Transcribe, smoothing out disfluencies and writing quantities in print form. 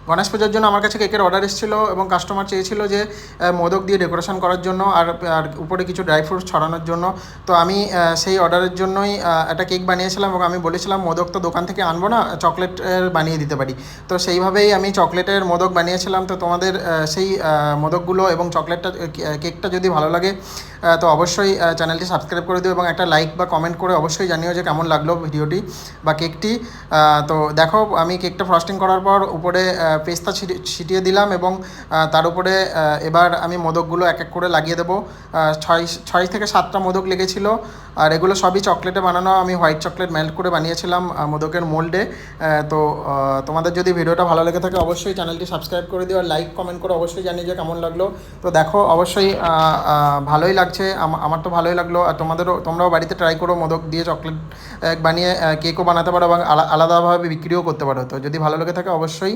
গণেশ পুজোর জন্য আমার কাছে কেকের অর্ডার এসেছিলো এবং কাস্টমার চেয়েছিল যে মোদক দিয়ে ডেকোরেশন করার জন্য আর উপরে কিছু ড্রাই ফ্রুটস ছড়ানোর জন্য। তো আমি সেই অর্ডারের জন্যই একটা কেক বানিয়েছিলাম এবং আমি বলেছিলাম মোদক তো দোকান থেকে আনবো না, চকলেটের বানিয়ে দিতে পারি। তো সেইভাবেই আমি চকলেটের মোদক বানিয়েছিলাম। তো তোমাদের সেই মোদকগুলো এবং চকলেটটা কেকটা যদি ভালো লাগে তো অবশ্যই চ্যানেলটি সাবস্ক্রাইব করে দিও এবং একটা লাইক বা কমেন্ট করে অবশ্যই জানিও যে কেমন লাগলো ভিডিওটি বা কেকটি। তো দেখো আমি কেকটা ফ্রস্টিং করার পর উপরে পেস্তা ছিটিয়ে দিলাম এবং তার উপরে এবার আমি মোদকগুলো এক এক করে লাগিয়ে দেবো। ছয় থেকে সাতটা মোদক লেগেছিলো আর এগুলো সবই চকলেটে বানানো। আমি হোয়াইট চকলেট মেল্ট করে বানিয়েছিলাম মোদকের মোল্ডে। তো তোমাদের যদি ভিডিওটা ভালো লেগে থাকে অবশ্যই চ্যানেলটি সাবস্ক্রাইব করে দিও আর লাইক কমেন্ট করে অবশ্যই জানিয়ে যে কেমন লাগলো। তো দেখো অবশ্যই ভালোই লাগছে, আমার তো ভালোই লাগলো। আর তোমরাও বাড়িতে ট্রাই করো, মোদক দিয়ে চকলেট বানিয়ে কেকও বানাতে পারো এবং আলাদাভাবে বিক্রিও করতে পারো। তো যদি ভালো লেগে থাকে অবশ্যই